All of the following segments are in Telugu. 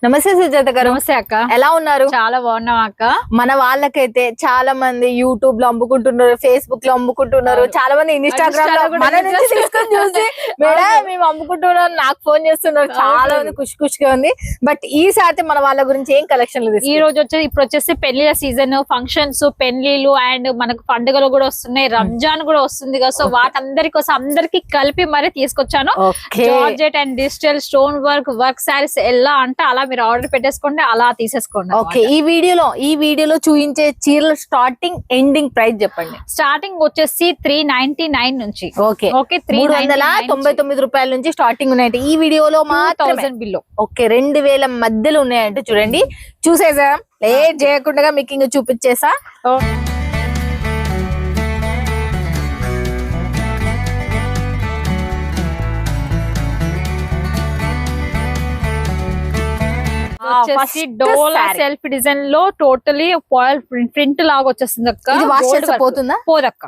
నమస్తే సుజాత గారు. నమస్తే అక్క. ఎలా ఉన్నారు? చాలా బాగున్నాం అక్క. మన వాళ్ళకైతే చాలా మంది యూట్యూబ్ లో అమ్ముకుంటున్నారు, ఫేస్బుక్ లో అమ్ముకుంటున్నారు, చాలా మంది ఇన్స్టాగ్రామ్ లో మన నుంచి తీసుకొని చూసి మేడం మేము అమ్ముకుంటున్నాం నాకు ఫోన్ చేస్తున్నారు. చాలా మంది ఖుషిగా ఉంది. బట్ ఈసారి మన వాళ్ళ గురించి ఏం కలెక్షన్లు ఈ రోజు ఇప్పుడు వచ్చేసి పెళ్లిల సీజన్, ఫంక్షన్స్, పెళ్లిలు అండ్ మనకు పండుగలు కూడా వస్తున్నాయి, రంజాన్ కూడా వస్తుంది కదా. సో వాటందరి కోసం అందరికి కలిపి మరి తీసుకొచ్చాను. Georgette and digital stone work saris ఎలా అంటే అలా మీరు ఆర్డర్ పెట్టేసుకోండి, అలా తీసేసుకోండి. ఓకే, ఈ వీడియోలో చూపించే చీరల స్టార్టింగ్ ఎండింగ్ ప్రైస్ చెప్పండి. స్టార్టింగ్ వచ్చేసి 399 నుంచి. ఓకే, 399 రూపాయల నుంచి స్టార్టింగ్ ఉన్నాయంటే ఈ వీడియోలో మాత్రం 1000 బిలో. ఓకే, 2000 మధ్యలో ఉన్నాయంటే చూడండి. చూసేసా లేట్ చేయకుండా మీకు ఇంకా చూపించేసా. వచ్చేసి డోలా సెల్ఫ్ డిజైన్ లో టోటలీ ఫాయిల్ ప్రింట్ లాగా వచ్చేస్తుంది అక్క. పోదక్క,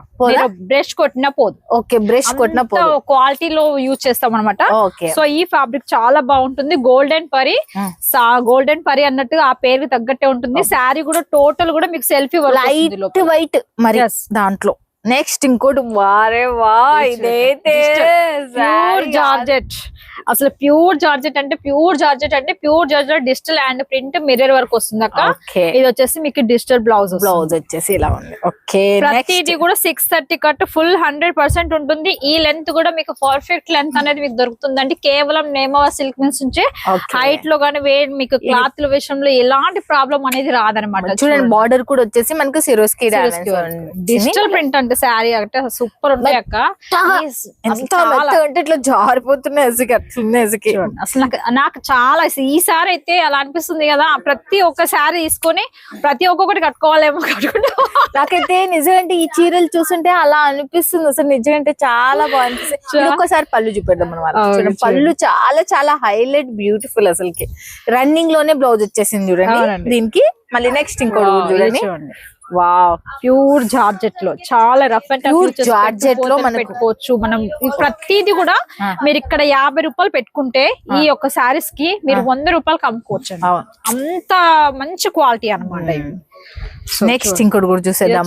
బ్రష్ కొట్టినా పోదు. ఓకే, బ్రష్ కొట్టినా పోదు. క్వాలిటీలో యూజ్ చేస్తాం అనమాట. సో ఈ ఫ్యాబ్రిక్ చాలా బాగుంటుంది. గోల్డెన్ పరి అన్నట్టుగా ఆ పేరుకి తగ్గట్టే ఉంటుంది. శారీ కూడా టోటల్ కూడా మీకు సెల్ఫీ లైట్ వైట్ మరి దాంట్లో. నెక్స్ట్ ఇంకోటి వారే వా, ఇదైతే జార్జెట్. అసలు ప్యూర్ జార్జెట్ అంటే pure georgette digital and print mirror work వస్తుంది అక్క. ఇది వచ్చేసి మీకు డిజిటల్ బ్లౌజ్ వచ్చేసి ఇలా ఉంది. ఓకే, ప్రతిది కూడా 630 కట్ ఫుల్ 100% ఉంటుంది. ఈ లెంత్ కూడా మీకు పర్ఫెక్ట్ లెంత్ అనేది మీకు దొరుకుతుందండి. కేవలం నేమవా సిల్క్ మిల్స్ నుంచే హైట్ లో గానీ మీకు క్లాత్ విషయంలో ఎలాంటి ప్రాబ్లం అనేది రాదనమాట. చూడండి, బార్డర్ కూడా వచ్చేసి మనకు సిరోస్కి డిజిటల్ ప్రింట్ అంటే శారీ అంటే సూపర్ ఉంటాయి అక్క. ఇట్లా జారిపోతున్నాయి అసలు నాకు చాలా ఈసారి అయితే అలా అనిపిస్తుంది కదా, ప్రతి ఒక్క శారీ తీసుకొని ప్రతి ఒక్కొక్కటి కట్టుకోవాలేమో నాకైతే నిజంగా ఈ చీరలు చూస్తుంటే అలా అనిపిస్తుంది. అసలు నిజంగా చాలా బాగా అనిపిస్తుంది. ఒక్కసారి పళ్ళు చూపెడదాం మన వాళ్ళు. పళ్ళు చాలా చాలా హైలైట్ బ్యూటిఫుల్. అసలుకి రన్నింగ్ లోనే బ్లౌజ్ వచ్చేసింది చూడండి దీనికి. మళ్ళీ నెక్స్ట్ ఇంకోటి చూడండి. వావ్, ప్యూర్ జార్జెట్ లో చాలా రఫ్ అండ్ టఫ్ జార్జెట్ లో మనం పెట్టుకోవచ్చు. మనం ప్రతిది కూడా మీరు ఇక్కడ 50 రూపాయలు పెట్టుకుంటే ఈ యొక్క శారీస్ కి మీరు 100 రూపాయలు అమ్ముకోవచ్చు. అంత మంచి క్వాలిటీ అనమాట. నెక్స్ట్ ఇంకోటి కూడా చూసేద్దాం.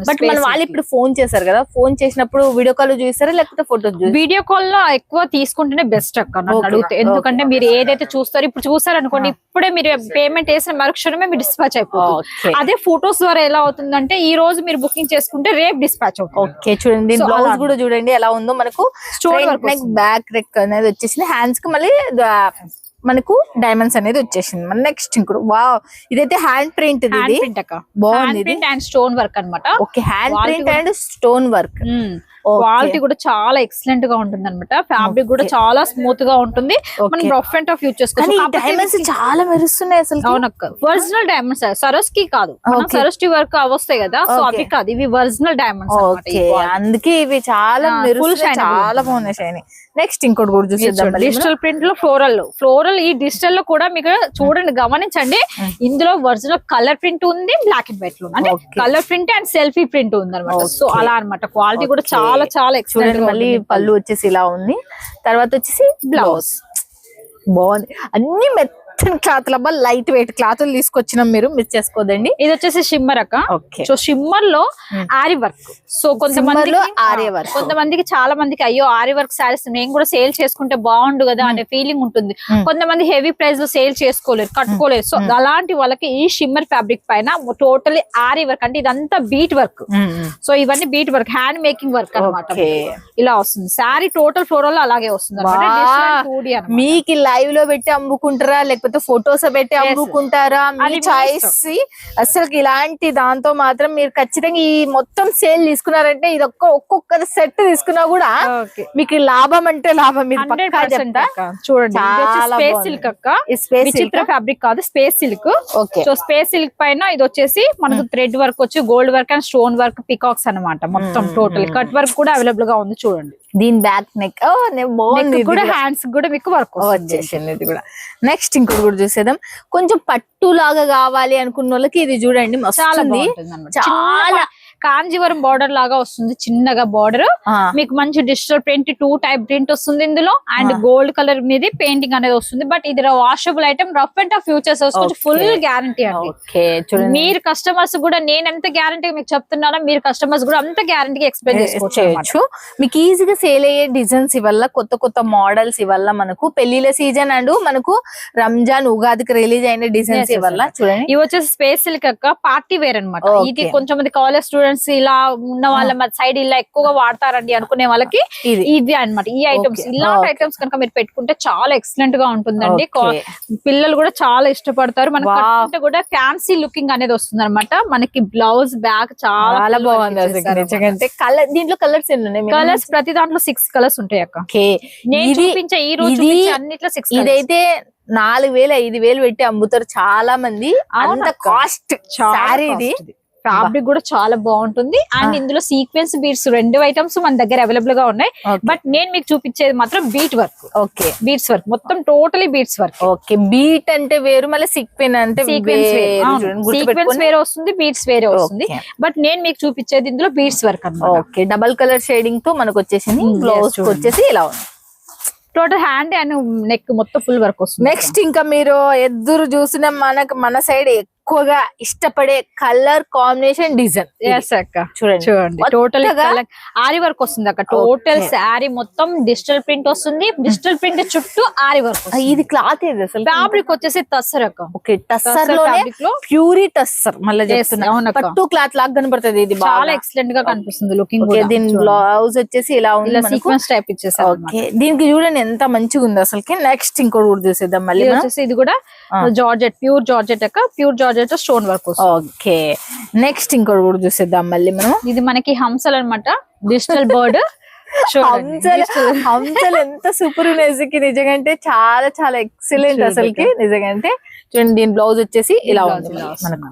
బట్ మన వాళ్ళు ఇప్పుడు ఫోన్ చేశారు కదా, ఫోన్ చేసినప్పుడు వీడియో కాల్ చూస్తారా లేకపోతే ఫోటో? వీడియో కాల్ లో ఎక్కువ తీసుకుంటేనే బెస్ట్ అక్క నన్ను అడిగితే. ఎందుకంటే మీరు ఏదైతే చూస్తారో ఇప్పుడు చూస్తారు అనుకోండి, ఇప్పుడే మీరు పేమెంట్ వేసిన మరుక్షణమే మీరు డిస్పాచ్ అయిపోతుంది. అదే ఫోటోస్ ద్వారా ఎలా అవుతుందంటే ఈ రోజు మీరు బుకింగ్ చేసుకుంటే రేపు డిస్పాచ్ అవుతుంది. ఓకే, చూడండి బ్లౌజ్ కూడా చూడండి ఎలా ఉందో. మనకు బ్యాక్ నెక్ అనేది వచ్చేసింది. హ్యాండ్స్ కి మళ్ళీ మనకు డైమండ్స్ అనేది వచ్చేసింది. మన నెక్స్ట్ ఇంకోటి వావ్, ఇదైతే హ్యాండ్ ప్రింట్ బాగుంది. అండ్ స్టోన్ వర్క్ అనమాట. Okay, hand print and stone work. Quality కూడా చాలా ఎక్సలెంట్ గా ఉంటుంది అనమాట. ఫ్యాబ్రిక్ కూడా చాలా స్మూత్ గా ఉంటుంది. మనం రఫ్ అండ్ టఫ్ యూజ్ చేసుకోవచ్చు. డైమండ్స్ చాలా మెరుస్తున్నాయి అసలు. అవునక్క, ఒరిజినల్ డైమండ్స్. సరస్కి కాదు, సరస్కి వర్క్ వస్తాయి కదా, సో అవి కాదు, ఇవి ఒరిజినల్ డైమండ్స్. అందుకే ఇవి చాలా చాలా బాగున్నాయి షైనింగ్. నెక్స్ట్ ఇంకోటి కూడా చూసేద్దాం. డిజిటల్ ప్రింట్ లో ఫ్లోరల్ ఈ డిజిటల్ లో కూడా మీకు చూడండి, గమనించండి. ఇందులో ఒరిజినల్ కలర్ ప్రింట్ ఉంది, బ్లాక్ అండ్ వైట్ లో అంటే colour print and selfie print ఉంది అనమాట. సో అలా అనమాట. క్వాలిటీ కూడా చాలా చాలా ఎక్సలెంట్. మళ్ళీ పళ్ళు వచ్చేసి ఇలా ఉంది. తర్వాత వచ్చేసి బ్లౌజ్ బాగుంది. అన్ని మెత్తని క్లాత్ అబ్బా, లైట్ వెయిట్ క్లాతులు తీసుకొచ్చినాం, మీరు మిస్ చేసుకోదండి. ఇది వచ్చేసి షిమ్మర్ అక్క. సో షిమ్మర్ లో ఆరి వర్క్. సో కొంతమందికి చాలా మందికి అయ్యో ఆరి వర్క్ శారీస్ నేను కూడా సేల్ చేసుకుంటే బాగుండు కదా అనే ఫీలింగ్ ఉంటుంది. కొంతమంది హెవీ ప్రైస్ లో సేల్ చేసుకోలేరు, కట్టుకోలేరు. సో అలాంటి వాళ్ళకి ఈ షిమ్మర్ ఫ్యాబ్రిక్ పైన టోటలీ ఆరి వర్క్ అంటే ఇదంతా బీట్ వర్క్. సో ఇవన్నీ bead work, hand making work అనమాట. ఇలా వస్తుంది శారీ టోటల్ ఫ్లోరల్ అలాగే వస్తుంది. మీకు లైవ్ లో పెట్టి అమ్ముకుంటారా లేకపోతే ఫొటోస్ పెట్టి అమ్ముకుంటారా మీ చాయిస్. అసలు ఇలాంటి దాంతో మాత్రం మీరు ఖచ్చితంగా ఈ మొత్తం సేల్ తీసుకున్నారంటే ఇది ఒక్కొక్క సెట్ తీసుకున్నా కూడా మీకు లాభం అంటే లాభం. చూడండి, స్పేస్ సిల్క్ అక్క. విచిత్ర ఫ్యాబ్రిక్ కాదు, space silk. So space silk పైన ఇది వచ్చేసి మనకు థ్రెడ్ వర్క్ వచ్చి gold work and stone work peacocks అనమాట. మొత్తం టోటల్ కట్ వర్క్ కూడా అవైలబుల్ గా ఉంది. చూడండి, దీని బ్యాక్ నెక్ బాగుంది కూడా, హ్యాండ్స్ కూడా మీకు వర్క్ వచ్చేసింది. ఇది కూడా నెక్స్ట్ ఇంకోటి కూడా చూసేద్దాం. కొంచెం పట్టు లాగా కావాలి అనుకున్న వాళ్ళకి ఇది చూడండి, చాలా కాంజీవరం బార్డర్ లాగా వస్తుంది, చిన్నగా బార్డర్. మీకు మంచి డిజిటల్ ప్రింట్ 2 టైప్ ప్రింట్ వస్తుంది ఇందులో, అండ్ గోల్డ్ కలర్ మీద పెయింటింగ్ అనేది వస్తుంది. బట్ ఇది washable item, rough and tough futures వస్తుంది, ఫుల్ గ్యారంటీ అండి. మీరు కస్టమర్స్ కూడా నేను ఎంత గ్యారంటీ మీకు చెప్తున్నానో మీరు కస్టమర్స్ కూడా అంత గ్యారంటీ ఎక్స్ప్లెయిన్ చేసుకోవచ్చు. మీకు ఈజీగా సేల్ అయ్యే డిజైన్స్ ఇవల్ల, కొత్త కొత్త మోడల్స్ ఇవల్ల, మనకు పెళ్లిల సీజన్ అండ్ మనకు రంజాన్ ఉగాదికి రిలీజ్ అయిన డిజైన్స్ ఇవల్ల. చూడండి ఇవి వచ్చేసి స్పేస్ సిల్క్ పార్టీ వేర్ అనమాట. ఇది కొంచెం మంది కాలేజ్ స్టూడెంట్స్ ఇలా ఉన్న వాళ్ళ సైడ్ ఇలా ఎక్కువగా వాడతారండి అనుకునే వాళ్ళకి ఇది అన్నమాట. ఈ ఐటమ్స్ ఇలాంటి ఐటమ్స్ కనుక మీరు పెట్టుకుంటే చాలా ఎక్సలెంట్ గా ఉంటుందండి. పిల్లలు కూడా చాలా ఇష్టపడతారు. మనకి కట్టుకుంటే కూడా ఫ్యాన్సీ లుకింగ్ అనేది వస్తుంది అనమాట. మనకి బ్లౌజ్ బ్యాక్ చాలా బాగుంది. కలర్ దీంట్లో కలర్స్ ఎన్ని ఉన్నాయి? కలర్స్ ప్రతి దాంట్లో 6 కలర్స్ ఉంటాయి అక్క. నేను చూపించే ఈ రోజు అన్నిట్లో 6. ఇదైతే 4000 5000 పెట్టి అమ్ముతారు చాలా మంది. అంత కాస్ట్ సారీ ఇది. ఫ్యాబ్రిక్ కూడా చాలా బాగుంటుంది. అండ్ ఇందులో సీక్వెన్స్ బీడ్స్ 2 ఐటమ్స్ మన దగ్గర అవైలబుల్ గా ఉన్నాయి. బట్ నేను మీకు చూపించేది మాత్రం beat work. Okay, beats work మొత్తం totally beats work. Okay, beat అంటే వేరు, మళ్ళీ సీక్వెన్స్ అంటే సీక్వెన్స్ వేరే వస్తుంది, బీట్స్ వేరే వస్తుంది. బట్ నేను మీకు చూపించేది ఇందులో బీట్స్ వర్క్ అన్నమాట. ఓకే, డబల్ కలర్ షేడింగ్ తో మనకు వచ్చేసింది. బ్లౌజ్ వచ్చేసి ఇలా ఉంది. టోటల్ హ్యాండ్ అండ్ నెక్ మొత్తం ఫుల్ వర్క్ వస్తుంది. నెక్స్ట్ ఇంకా మీరు ఎదురు చూసిన మన సైడ్ ఎక్కువగా ఇష్టపడే కలర్ కాంబినేషన్ డిజైన్. చూడండి టోటల్ ఆరి వర్క్ వస్తుంది అక్క. టోటల్ శారీ మొత్తం డిజిటల్ ప్రింట్ వస్తుంది. డిజిటల్ ప్రింట్ చుట్టూ ఆరి వర్క్. ఇది క్లాత్ ఏది అసలు? ఫ్యాబ్రిక్ వచ్చేసి టస్సర్ అక్క. ఓకే, టస్సర్ లో ప్యూరీ టస్సర్. మళ్ళీ పట్టు క్లాత్ లాగా కనబడుతుంది. ఇది చాలా ఎక్సలెంట్ గా కనిపిస్తుంది లుకింగ్. దీని బ్లౌజ్ వచ్చేసి ఇలా ఉంది, సీక్వెన్స్ టైప్ ఇచ్చేసారు. దీనికి చూడండి ఎంత మంచిగా ఉంది అసలుకి. నెక్స్ట్ ఇంకోటి కూడా చూసేద్దాం. మళ్ళీ వచ్చేసి ఇది కూడా జార్జెట్, ప్యూర్ జార్జెట్ అక్క. Pure georgette stone work. Okay, next ఇంకోటి కూడా చూసేద్దాం మళ్ళీ మనం. ఇది మనకి హంసలు అన్నమాట, డిజిటల్ బర్డ్. హంసలు ఎంత సూపర్ ఉన్నాయి నిజంగా, అంటే చాలా చాలా ఎక్సలెంట్ అసలుకి నిజంగా. అంటే చూడండి దీని బ్లౌజ్ వచ్చేసి ఇలా ఉంది మనకు.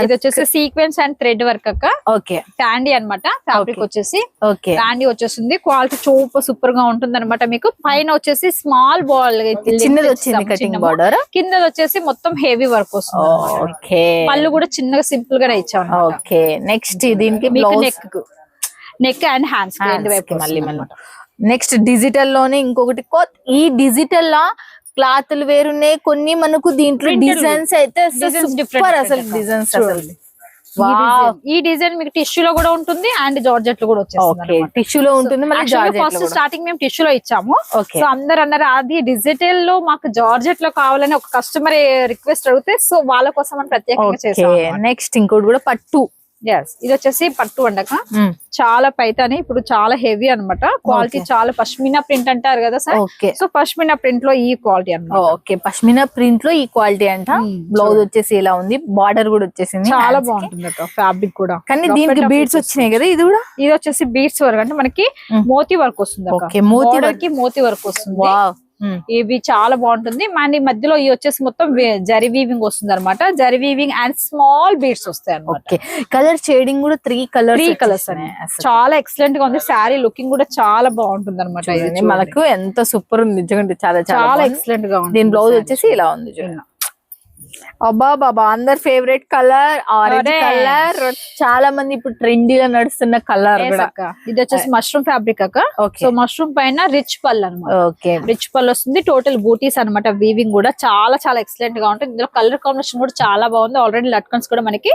ఇది వచ్చేసి సీక్వెన్స్ అండ్ థ్రెడ్ వర్క్ అక్క. ఓకే, టాండీ అన్నమాట. ఫ్యాబ్రిక్ వచ్చేసి ఓకే టాండీ వచ్చేసింది. క్వాలిటీ సూపర్ గా ఉంటుంది అనమాట. మీకు పైన వచ్చేసి స్మాల్ బాల్ చిన్నది వచ్చింది కటింగ్ బార్డర్, కింద వచ్చేసి మొత్తం హెవీ వర్క్ వస్తుంది. ఓకే, పళ్ళు కూడా చిన్నగా సింపుల్ గానే ఇచ్చాము. ఓకే, నెక్స్ట్ దీనికి నెక్ అండ్ హ్యాండ్స్ మళ్ళీ నెక్స్ట్ డిజిటల్ లోనే ఇంకొకటి. ఈ డిజిటల్ లా క్లాత్లు వేరున్నాయి కొన్ని, మనకు దీంట్లో డిజైన్స్ అయితే సూపర్ అసలు. డిజైన్స్ అసలు ఈ డిజైన్ మీకు టిష్యూలో కూడా ఉంటుంది అండ్ జార్జెట్ లో కూడా వచ్చేస్తుంది. టిష్యూలో ఉంటుంది. ఫస్ట్ స్టార్టింగ్ మేము టిష్యూలో ఇచ్చాము. సో అందరు అన్నారు అది డిజిటల్ లో మాకు జార్జెట్ లో కావాలని ఒక కస్టమర్ రిక్వెస్ట్ అడిగితే, సో వాళ్ళ కోసం అని ప్రత్యేకంగా చేసాము. నెక్స్ట్ ఇంకోటి కూడా పట్టు. ఇది వచ్చేసి పట్టు వండక. చాలా పైతాని ఇప్పుడు చాలా హెవీ అన్నమాట. క్వాలిటీ చాలా పష్మినా ప్రింట్ అంటారు కదా సార్. సో పష్మినా ప్రింట్ లో ఈ క్వాలిటీ అన్నమాట. ఓకే, పష్మినా ప్రింట్ లో ఈ క్వాలిటీ అంట. బ్లౌజ్ వచ్చేసి ఇలా ఉంది, బార్డర్ కూడా వచ్చేసింది. చాలా బాగుంటుంది అక్క ఫ్యాబ్రిక్ కూడా. కానీ దీనికి బీడ్స్ వచ్చినాయి కదా. ఇది కూడా ఇది వచ్చేసి బీడ్స్ వర్క్ అంటే మనకి మోతీ వర్క్ వస్తుంది. మోతీ వర్క్ వస్తుంది. ఇవి చాలా బాగుంటుంది. మన మధ్యలో ఈ వచ్చేసి మొత్తం జరీ వీవింగ్ వస్తుంది అనమాట. Zari weaving and small beads వస్తాయి అన్నమాట. కలర్ షేడింగ్ కూడా 3 కలర్స్ చాలా ఎక్సలెంట్ గా ఉంది. శారీ లుకింగ్ కూడా చాలా బాగుంటుంది అనమాట. మనకు ఎంత సూపర్ ఉంది నిజంగా, చాలా చాలా ఎక్సలెంట్ గా ఉంది. దీని బ్లౌజ్ వచ్చేసి ఇలా ఉంది చూడండి. అబ్బా బాబా, అందరు ఫేవరెట్ కలర్ ఆరెంజ్ కలర్. చాలా మంది ఇప్పుడు ట్రెండీగా నడుస్తున్న కలర్. ఇది వచ్చేసి మష్రూమ్ ఫ్యాబ్రిక్ అక్క. సో మష్రూమ్ పైన రిచ్ పల్ అనమాట. ఓకే, రిచ్ పల్ వస్తుంది. టోటల్ బూటీస్ అనమాట. వీవింగ్ కూడా చాలా చాలా ఎక్సలెంట్ గా ఉంటుంది. ఇందులో కలర్ కాంబినేషన్ కూడా చాలా బాగుంది. ఆల్రెడీ లట్కన్స్ కూడా మనకి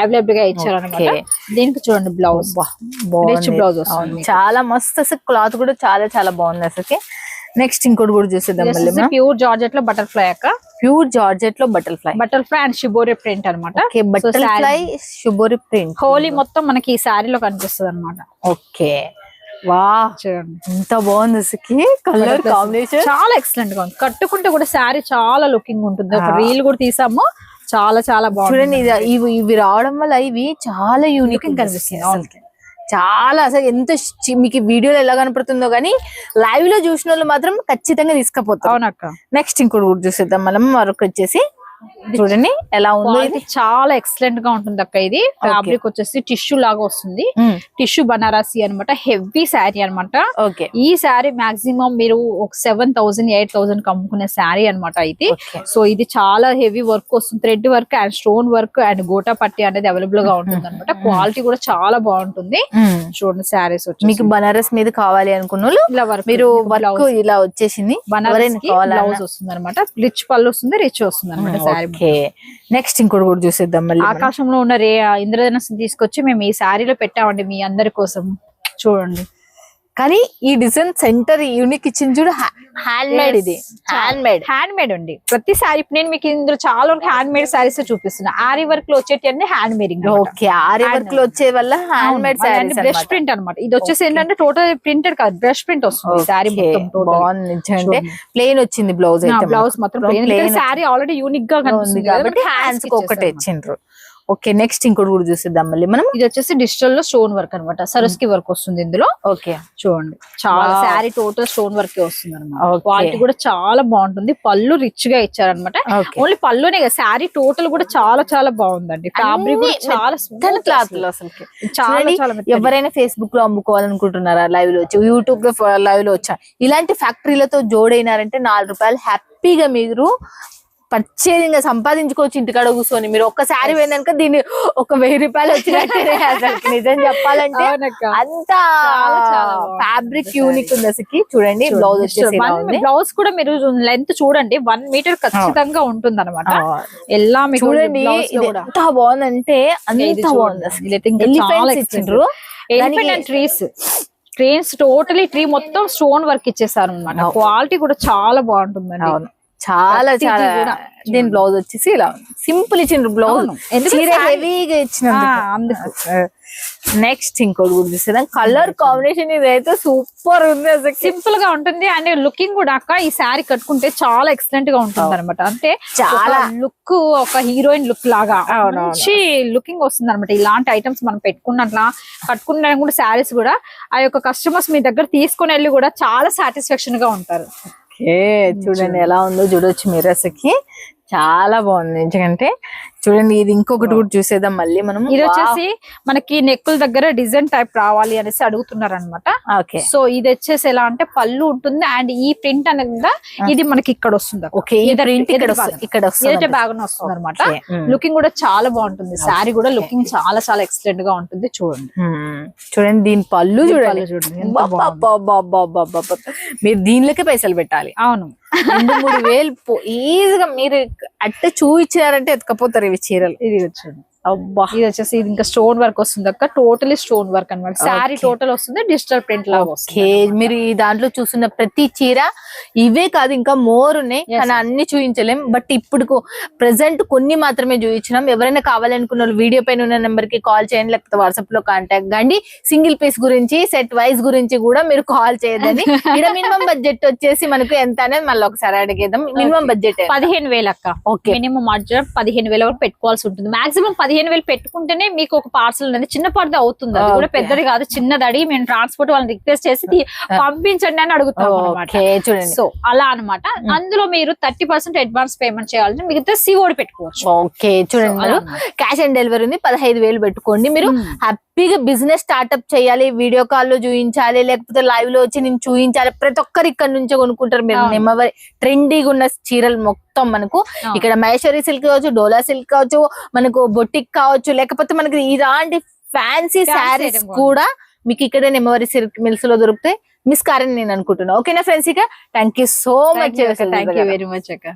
అవైలబుల్ గా ఇచ్చారు అనమాట. దీనికి చూడండి బ్లౌజ్, రిచ్ బ్లౌజ్ వస్తుంది. చాలా మస్తు అసలు. క్లాత్ కూడా చాలా చాలా బాగుంది అసలు. నెక్స్ట్ ఇంకోటి కూడా చూసేద్దాం. ప్యూర్ జార్జెట్ లో బటర్ఫ్లై అక్క. ప్యూర్ జార్జెట్ లో బటర్ఫ్లై అండ్ షిబోరి ప్రింట్ అనమాట. బటర్ఫ్లై షిబోరి ప్రింట్ హోలీ మొత్తం మనకి ఈ శారీలో కనిపిస్తుంది అనమాట. ఓకే, వా చూడండి ఎంత బాగుంది అసలు. కలర్ కాంబినేషన్ చాలా ఎక్సలెంట్ గా ఉంది. కట్టుకుంటే కూడా శారీ చాలా లుకింగ్ ఉంటుంది. ఒక రీల్ కూడా తీసాము. చాలా చాలా బాగుంది. చూడండి ఇవి రావడం వల్ల ఇవి చాలా యూనిక్ కనిపిస్తుంది. చాలా అసలు ఎంత మీకు వీడియోలో ఎలా కనపడుతుందో గానీ లైవ్ లో చూసిన వాళ్ళు మాత్రం ఖచ్చితంగా తీసుకుపోతాం. అవునక్క. నెక్స్ట్ ఇంకోటి కూడా చూసేద్దాం మనం. మరొక వచ్చేసి చూడండి ఎలా ఉందో ఇది. చాలా ఎక్సలెంట్ గా ఉంటుంది అక్క. ఇది ఫ్యాబ్రిక్ వచ్చేసి టిష్యూ లాగా వస్తుంది, టిష్యూ బనారసి అనమాట, హెవీ శారీ అనమాట. ఈ శారీ మాక్సిమం మీరు ఒక 7,000 8,000 అమ్ముకునే శారీ అనమాట ఇది. సో ఇది చాలా హెవీ వర్క్ వస్తుంది, thread work and stone work and gota పట్టి అనేది అవైలబుల్ గా ఉంటుంది అనమాట. క్వాలిటీ కూడా చాలా బాగుంటుంది. చూడండి శారీస్ వచ్చి మీకు బనారస్ మీద కావాలి అనుకున్న ఇలా వర్క్, మీరు వర్క్ ఇలా వచ్చేసింది, బనారస్ బ్లౌజ్ వస్తుంది అనమాట, రిచ్ పళ్ళు వస్తుంది, రిచ్ వస్తుంది అనమాట శారీ. నెక్స్ట్ ఇంకోటి కూడా చూసేద్దాం. మళ్ళీ ఆకాశంలో ఉన్న ఇంద్రధనస్సు తీసుకొచ్చి మేము ఈ శారీలో పెట్టామండి మీ అందరి కోసం. చూడండి, కానీ ఈ డిజైన్ సెంటర్ యూనిక్ ఇచ్చింది చూడు, హ్యాండ్ మేడ్. ఇది హ్యాండ్ మేడ్ అండి ప్రతి సారీ. నేను మీకు ఇందులో చాలా వరకు హ్యాండ్ మేడ్ సారీస్ చూపిస్తున్నా. ఆరి వర్క్ లో వచ్చేటి అన్ని హ్యాండ్ మేడింగ్. ఓకే, ఆరి వర్క్ లో వచ్చే వల్ల hand made saris, brush print అనమాట. ఇది వచ్చేసి ఏంటంటే టోటల్ ప్రింటెడ్ కాదు, బ్రష్ ప్రింట్ వస్తుంది సారీ మొత్తం. బాగుంది, ప్లెయిన్ వచ్చింది బ్లౌజ్. బ్లౌజ్ మాత్రం ప్లెయిన్. సారీ ఆల్రెడీ యూనిక్ గా కనిపిస్తుంది కాబట్టి హ్యాండ్స్ కి ఒకటి ఇచ్చిండ్రు. ఓకే, నెక్స్ట్ ఇంకోటి కూడా చూసేద్దాం మళ్ళీ మనం. ఇది వచ్చేసి డిజిటల్ లో స్టోన్ వర్క్ అనమాట, సరస్కి వర్క్ వస్తుంది ఇందులో. ఓకే, చూడండి చాలా శారీ టోటల్ స్టోన్ వర్క్ వస్తుంది అనమాట. క్వాలిటీ కూడా చాలా బాగుంటుంది. పళ్ళు రిచ్ గా ఇచ్చారనమాట. ఓన్లీ పళ్ళునే కదా, శారీ టోటల్ కూడా చాలా చాలా బాగుందండి. ఫ్యాబ్రిక్ చాలా క్లాత్ లో అసలు చాలా. ఎవరైనా ఫేస్బుక్ లో అమ్ముకోవాలనుకుంటున్నారా, లైవ్ లో వచ్చి, యూట్యూబ్ లో లైవ్ లో వచ్చా, ఇలాంటి ఫ్యాక్టరీలతో జోడైనారంటే ₹4 హ్యాపీగా మీరు పర్చేసింగ్ సంపాదించుకోవచ్చు ఇంటికాడ కూర్చొని. మీరు ఒక్క శారీ పోయిందనుక దీన్ని ఒక ₹1000 వచ్చినట్టే. అసలు నిజం చెప్పాలంటే అంత ఫ్యాబ్రిక్ యూనిక్ ఉంది అసలు. చూడండి బ్లౌజ్ వచ్చేసి, బ్లౌజ్ కూడా మీరు లెంత్ చూడండి 1 మీటర్ ఖచ్చితంగా ఉంటుంది అనమాట. ఎలా మీకు చూడండి ఎంత బాగుందంటే అంత బాగుంది అసలు. ట్రీస్ టోటలీ ట్రీ మొత్తం స్టోన్ వర్క్ ఇచ్చేసారు అనమాట. క్వాలిటీ కూడా చాలా బాగుంటుందండి. చాలా చాలా. దీని బ్లౌజ్ వచ్చేసి ఇలా సింపుల్ ఇచ్చిండ్రు బ్లౌజ్, హెవీగా ఇచ్చిన. నెక్స్ట్ ఇంకోటి కూడా చూసేదాం. కలర్ కాంబినేషన్ ఇదైతే సూపర్ ఉంది అసలు. సింపుల్ గా ఉంటుంది అండ్ లుకింగ్ కూడా అక్క ఈ శారీ కట్టుకుంటే చాలా ఎక్సలెంట్ గా ఉంటుంది అనమాట. అంటే చాలా లుక్, ఒక హీరోయిన్ లుక్ లాగా మంచి లుకింగ్ వస్తుంది అనమాట. ఇలాంటి ఐటమ్స్ మనం పెట్టుకున్నట్లా కట్టుకున్న కూడా శారీస్ కూడా ఆ యొక్క కస్టమర్స్ మీ దగ్గర తీసుకుని వెళ్ళి కూడా చాలా సాటిస్ఫాక్షన్ గా ఉంటారు. చూడండి ఎలా ఉందో చూడొచ్చు మీరు అసలుకి. చాలా బాగుంది. ఎందుకంటే చూడండి ఇది ఇంకొకటి కూడా చూసేద్దాం మళ్ళీ మనం. ఇది వచ్చేసి మనకి నెక్కుల దగ్గర డిజైన్ టైప్ రావాలి అనేసి అడుగుతున్నారు అనమాట. ఓకే, సో ఇది వచ్చేసి ఎలా అంటే పళ్ళు ఉంటుంది అండ్ ఈ ప్రింట్ అనేది ఇది మనకి ఇక్కడ వస్తుంది. ఓకే, ఇక్కడ బాగానే వస్తుంది అనమాట. లుకింగ్ కూడా చాలా బాగుంటుంది. శారీ కూడా లుకింగ్ చాలా చాలా ఎక్సలెంట్ గా ఉంటుంది. చూడండి చూడండి దీని పళ్ళు చూడండి. మీరు దీనిలోకే పైసలు పెట్టాలి. అవును, 2-3 ఈజీగా మీరు అట్ట చూపించారంటే ఎత్తుకపోతారు ఇవి చీరలు. ఇది వచ్చండి అబ్బా, ఇది వచ్చేసి ఇది ఇంకా స్టోన్ వర్క్ వస్తుంది అక్క. టోటలీ స్టోన్ వర్క్ అనమాట. శారీ టోటల్ వస్తుంది డిజిటల్ ప్రింట్ లాగా వస్తుంది. మీరు ఈ దాంట్లో చూస్తున్న ప్రతి చీర ఇవే కాదు, ఇంకా మోర్ ఉన్నాయి కానీ అన్ని చూపించలేం. బట్ ఇప్పుడు ప్రెసెంట్ కొన్ని మాత్రమే చూపించినాం. ఎవరైనా కావాలనుకున్న వీడియో పైన ఉన్న నెంబర్ కి కాల్ చేయండి, లేకపోతే వాట్సాప్ లో కాంటాక్ట్ కండి. సింగిల్ పీస్ గురించి, సెట్ వైజ్ గురించి కూడా మీరు కాల్ చేయదని. ఇక్కడ మినిమం బడ్జెట్ వచ్చేసి మనకు ఎంత అనేది మళ్ళీ ఒకసారి అడిగేద్దాం. మినిమం బడ్జెట్ 15,000 అక్క. ఓకే, మినిమం బడ్జెట్ 15,000 వరకు పెట్టుకోవాల్సి ఉంటుంది. మాక్సిమం 15,000 పెట్టుకుంటేనే మీకు ఒక పార్సల్ అనేది చిన్న పర్ద అవుతుంది. అది కూడా పెద్దది కాదు, చిన్నది అడిగి మేము ట్రాన్స్పోర్ట్ వాళ్ళని రిక్వెస్ట్ చేసి పంపించండి అని అడుగుతాం అనమాట. సో అలా అనమాట. అందులో మీరు 30% అడ్వాన్స్ పేమెంట్ చేయాలంటే మిగతా సిఓడి పెట్టుకోవచ్చు. ఓకే, చూడండి క్యాష్ ఆన్ డెలివరీ ఉంది. 15,000 పెట్టుకోండి. మీరు హ్యాపీగా బిజినెస్ స్టార్ట్అప్ చేయాలి, వీడియో కాల్ లో చూపించాలి, లేకపోతే లైవ్ లో వచ్చి నేను చూపించాలి. ప్రతి ఒక్కరు ఇక్కడ నుంచే కొనుక్కుంటారు. మీరు నెమ్మది ట్రెండీగా ఉన్న చీరలు మొత్తం మనకు ఇక్కడ మహేశ్వరి సిల్క్ కావచ్చు, డోలా సిల్క్ కావచ్చు, మనకు బొటిక్ కావచ్చు, లేకపోతే మనకి ఇలాంటి ఫ్యాన్సీ శారీస్ కూడా మీకు ఇక్కడ నెమ్మది సిల్క్ మిల్స్ లో దొరుకుతాయి. మిస్ కారని నేను అనుకుంటున్నా. ఓకేనా ఫ్రెండ్స్, ఇక thank you so much. Thank you very much అక్క.